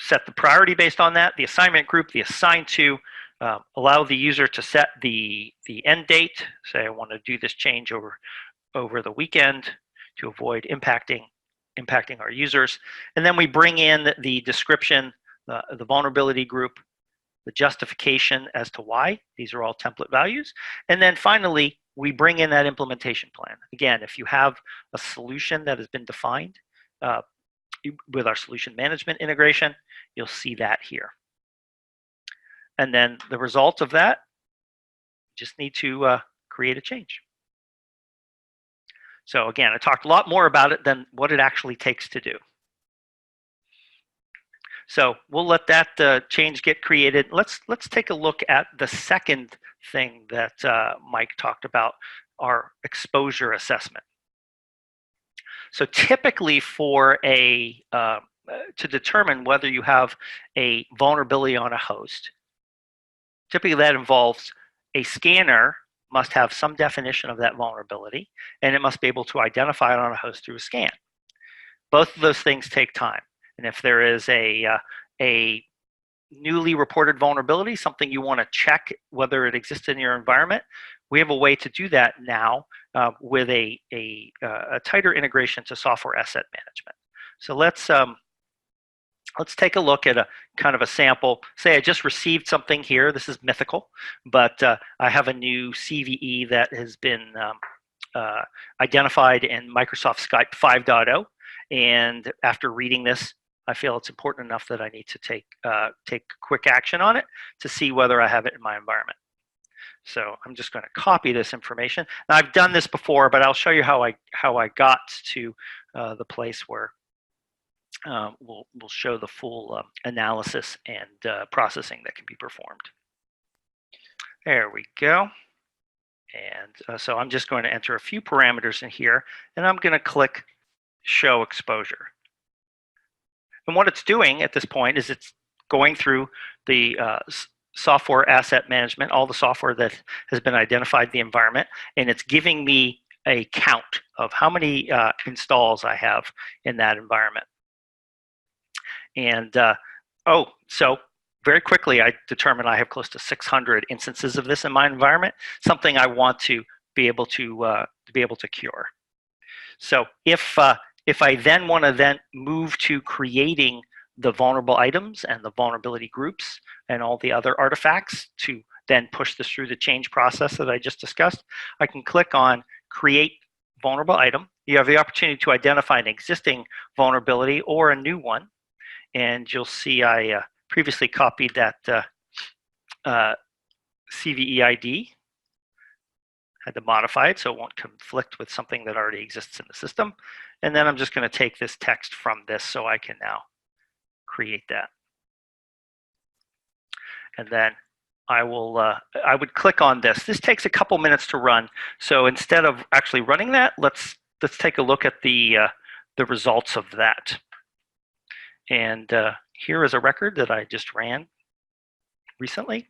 Set the priority based on that, the assignment group, the assigned to, allow the user to set the end date. Say I want to do this change over the weekend to avoid impacting our users. And then we bring in the description, the vulnerability group, the justification as to why. These are all template values. And then finally, we bring in that implementation plan. Again, if you have a solution that has been defined with our solution management integration, you'll see that here. And then the result of that, just need to create a change. So again, I talked a lot more about it than what it actually takes to do. So we'll let that change get created. Let's take a look at the second thing that Mike talked about, our exposure assessment. So typically for to determine whether you have a vulnerability on a host, typically that involves a scanner must have some definition of that vulnerability, and it must be able to identify it on a host through a scan. Both of those things take time. And if there is a newly reported vulnerability, something you want to check whether it exists in your environment, we have a way to do that now with a tighter integration to software asset management. So let's take a look at a kind of a sample. Say I just received something here. This is mythical, but I have a new CVE that has been identified in Microsoft Skype 5.0. And after reading this, I feel it's important enough that I need to take quick action on it to see whether I have it in my environment. So I'm just going to copy this information. Now, I've done this before, but I'll show you how I got to the place where we'll show the full analysis and processing that can be performed. There we go. And so I'm just going to enter a few parameters in here, and I'm going to click Show Exposure. And what it's doing at this point is it's going through the software asset management, all the software that has been identified in the environment, and it's giving me a count of how many installs I have in that environment. And so very quickly I determined I have close to 600 instances of this in my environment, something I want to be able to cure. So if I then want to move to creating the vulnerable items and the vulnerability groups and all the other artifacts to then push this through the change process that I just discussed, I can click on Create Vulnerable Item. You have the opportunity to identify an existing vulnerability or a new one. And you'll see I previously copied that CVE ID. Had to modify it so it won't conflict with something that already exists in the system. And then I'm just going to take this text from this so I can now create that. And then I would click on this. This takes a couple minutes to run. So instead of actually running that, let's take a look at the results of that. And here is a record that I just ran recently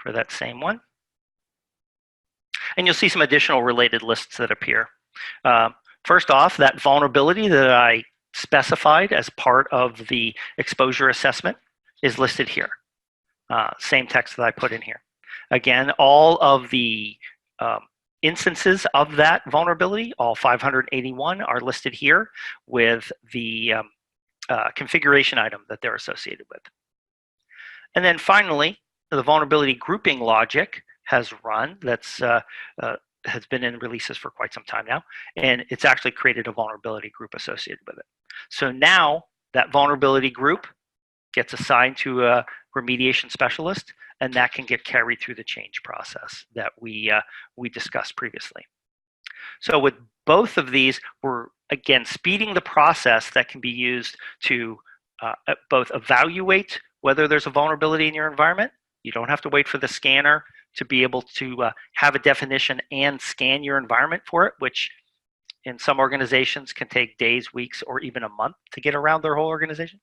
for that same one. And you'll see some additional related lists that appear. First off, that vulnerability that I specified as part of the exposure assessment is listed here. Same text that I put in here. Again, all of the instances of that vulnerability, all 581, are listed here with the configuration item that they're associated with. And then finally, the vulnerability grouping logic has run. That's has been in releases for quite some time now, and it's actually created a vulnerability group associated with it. So now that vulnerability group gets assigned to a remediation specialist, and that can get carried through the change process that we discussed previously. So with both of these, we're again speeding the process that can be used to both evaluate whether there's a vulnerability in your environment. You don't have to wait for the scanner to be able to have a definition and scan your environment for it, which in some organizations can take days, weeks, or even a month to get around their whole organization.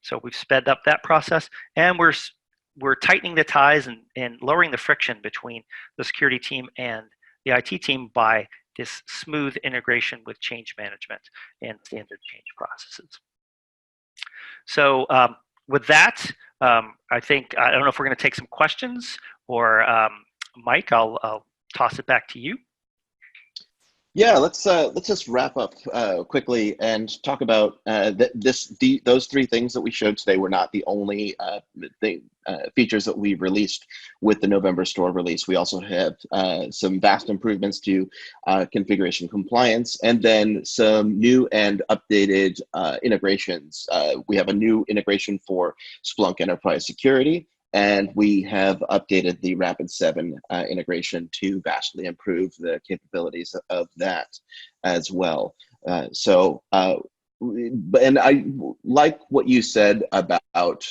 So we've sped up that process, and we're tightening the ties and lowering the friction between the security team and the IT team by this smooth integration with change management and standard change processes. So with that, I think, I don't know if we're going to take some questions, or Mike, I'll toss it back to you. Yeah, let's just wrap up quickly and talk about those three things that we showed today were not the only features that we released with the November store release. We also have some vast improvements to configuration compliance, and then some new and updated integrations. We have a new integration for Splunk Enterprise Security, and we have updated the Rapid7 integration to vastly improve the capabilities of that as well. And I like what you said about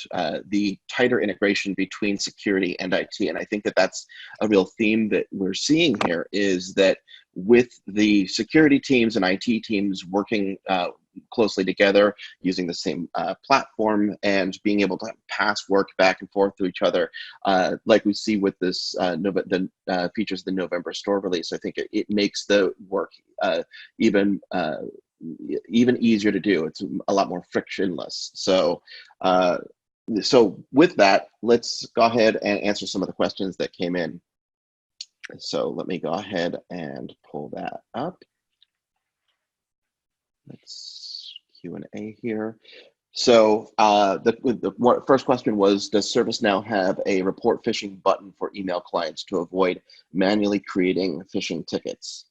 the tighter integration between security and IT. And I think that that's a real theme that we're seeing here, is that with the security teams and IT teams working closely together, using the same platform, and being able to pass work back and forth to each other, like we see with this features of the November store release. I think it makes the work even easier to do. It's a lot more frictionless. So with that, let's go ahead and answer some of the questions that came in. So let me go ahead and pull that up. Let's Q&A here. So the first question was, does ServiceNow have a report phishing button for email clients to avoid manually creating phishing tickets?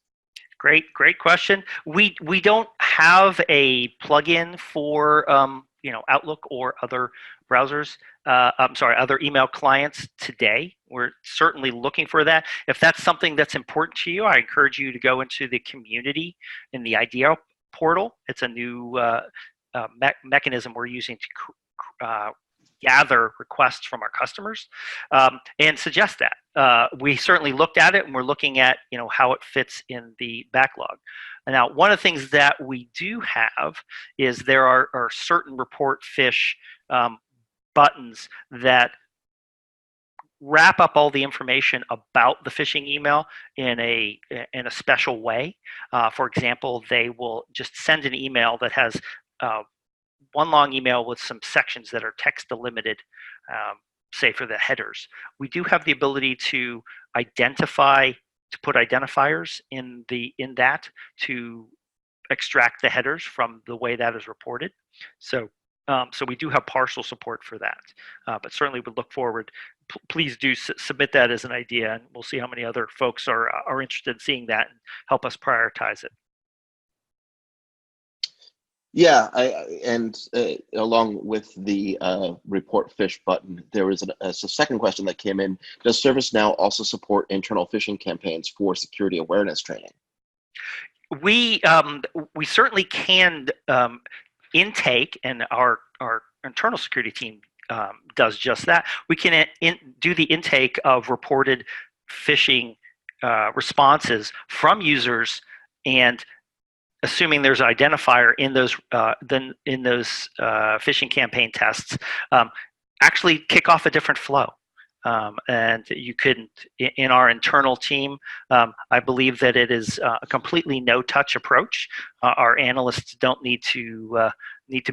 Great question. We don't have a plugin for Outlook or other browsers. Other email clients today. We're certainly looking for that. If that's something that's important to you, I encourage you to go into the community in the IDEA portal. It's a new mechanism we're using to gather requests from our customers and suggest that. We certainly looked at it, and we're looking at how it fits in the backlog. Now, one of the things that we do have is there are certain report phish buttons that wrap up all the information about the phishing email in a special way. For example, they will just send an email that has one long email with some sections that are text delimited, say for the headers. We do have the ability to put identifiers in that to extract the headers from the way that is reported. So we do have partial support for that, but certainly would look forward. Please do submit that as an idea, and we'll see how many other folks are interested in seeing that and help us prioritize it. Yeah, along with the report phish button, there was a second question that came in. Does ServiceNow also support internal phishing campaigns for security awareness training? We certainly can intake, and our internal security team does just that. We can do the intake of reported phishing responses from users, and assuming there's an identifier in those phishing campaign tests, actually kick off a different flow. And you couldn't, in our internal team, I believe that it is a completely no-touch approach. Our analysts don't need to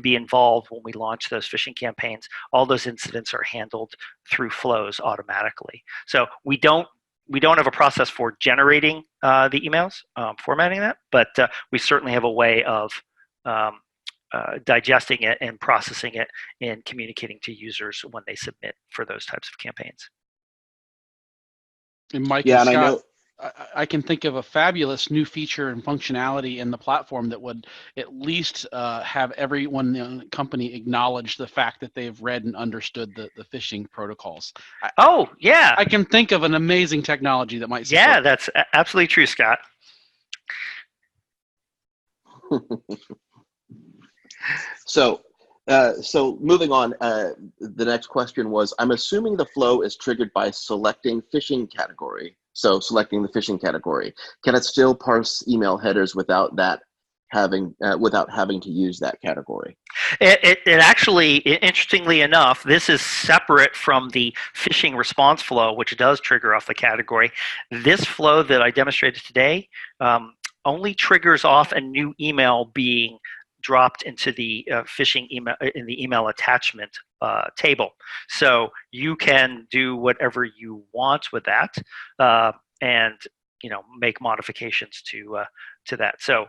be involved when we launch those phishing campaigns. All those incidents are handled through flows automatically. So we don't have a process for generating the emails, formatting that, but we certainly have a way of digesting it and processing it and communicating to users when they submit for those types of campaigns. And Mike Yeah, and and I Scott, know. I can think of a fabulous new feature and functionality in the platform that would at least have everyone in the company acknowledge the fact that they've read and understood the phishing protocols. Oh, yeah. I can think of an amazing technology that might support Yeah, that's absolutely true, Scott. So, so moving on, the next question was, I'm assuming the flow is triggered by selecting phishing category. So selecting the phishing category, can it still parse email headers without that having to use that category? It actually, interestingly enough, this is separate from the phishing response flow, which does trigger off the category. This flow that I demonstrated today only triggers off a new email being dropped into the phishing email in the email attachment table. So you can do whatever you want with that, and make modifications to that. So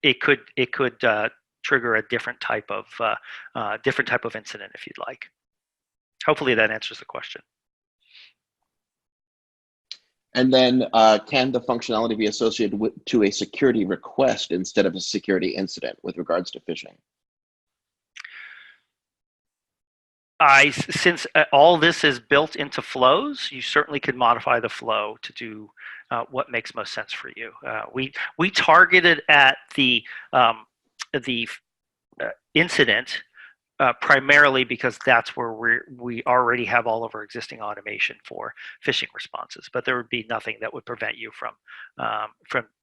it could trigger a different type of incident if you'd like. Hopefully that answers the question. And then can the functionality be associated to a security request instead of a security incident with regards to phishing? Since all this is built into flows, you certainly could modify the flow to do what makes most sense for you. We targeted at the incident primarily because that's where we already have all of our existing automation for phishing responses. But there would be nothing that would prevent you from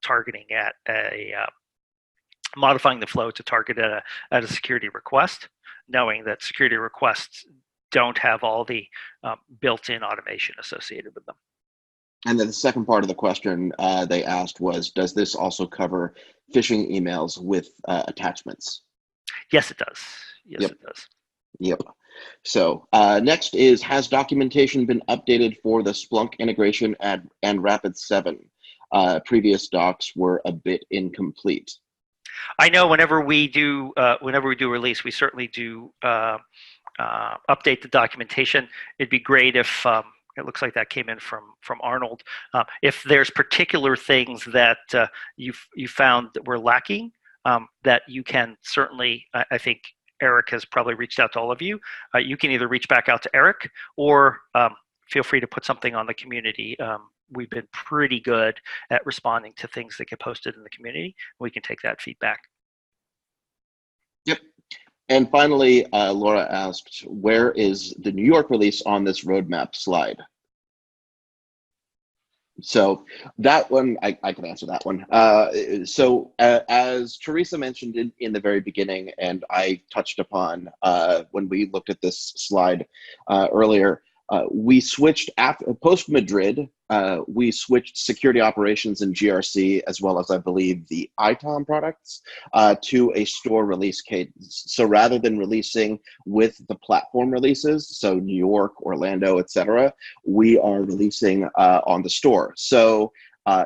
targeting at modifying the flow to target at a security request, knowing that security requests don't have all the built-in automation associated with them. And then the second part of the question they asked was, does this also cover phishing emails with attachments? Yes, it does. Yes, Yep. It does. Yep. So next is, has documentation been updated for the Splunk integration and Rapid7? Previous docs were a bit incomplete. I know whenever we do release, we certainly do update the documentation. It'd be great if it looks like that came in from Arnold. If there's particular things that you found that were lacking, that you can certainly, I think Eric has probably reached out to all of you. You can either reach back out to Eric or feel free to put something on the community. We've been pretty good at responding to things that get posted in the community. We can take that feedback. Yep. And finally, Laura asked, where is the New York release on this roadmap slide? So that one, I can answer that one. As Teresa mentioned in the very beginning, and I touched upon when we looked at this slide earlier, we switched post Madrid. We switched security operations and GRC, as well as I believe the ITOM products, to a store release cadence. So rather than releasing with the platform releases, so New York, Orlando, etc., we are releasing on the store. So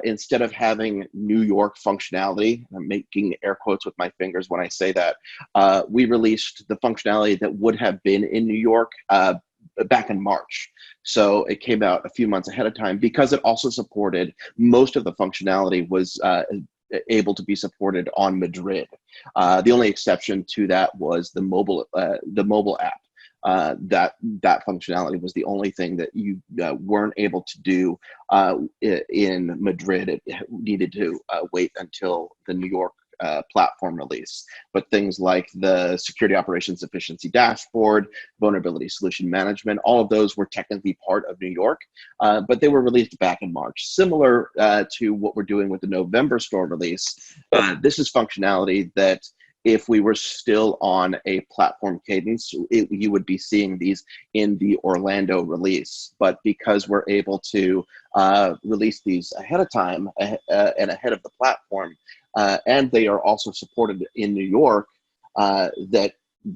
instead of having New York functionality, I'm making air quotes with my fingers when I say that, we released the functionality that would have been in New York back in March. So it came out a few months ahead of time because it also supported most of the functionality was able to be supported on Madrid. The only exception to that was the mobile app. That functionality was the only thing that you weren't able to do in Madrid. It needed to wait until the New York platform release. But things like the security operations efficiency dashboard, vulnerability solution management, all of those were technically part of New York, but they were released back in March. Similar to what we're doing with the November store release, this is functionality that if we were still on a platform cadence, you would be seeing these in the Orlando release. But because we're able to release these ahead of time and ahead of the platform, and they are also supported in New York, that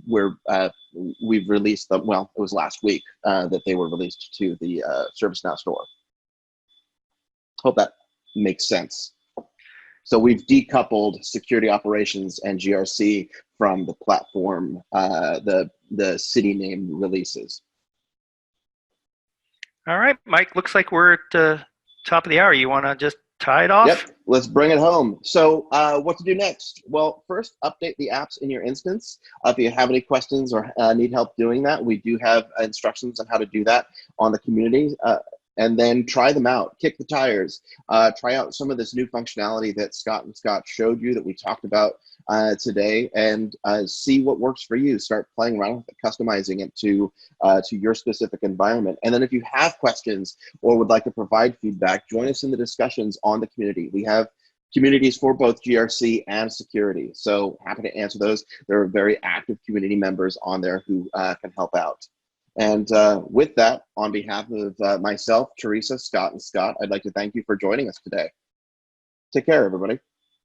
we've released them. Well, it was last week that they were released to the ServiceNow store. Hope that makes sense. So we've decoupled security operations and GRC from the platform, the city name releases. All right, Mike, looks like we're at the top of the hour. You want to just tie it off? Yep, let's bring it home. So what to do next? Well, first, update the apps in your instance. If you have any questions or need help doing that, we do have instructions on how to do that on the community. And then try them out, kick the tires, try out some of this new functionality that Scott and Scott showed you that we talked about today, and see what works for you. Start playing around with it, customizing it to your specific environment. And then if you have questions or would like to provide feedback, join us in the discussions on the community. We have communities for both GRC and security, so happy to answer those. There are very active community members on there who can help out. And with that, on behalf of myself, Teresa, Scott, and Scott, I'd like to thank you for joining us today. Take care, everybody.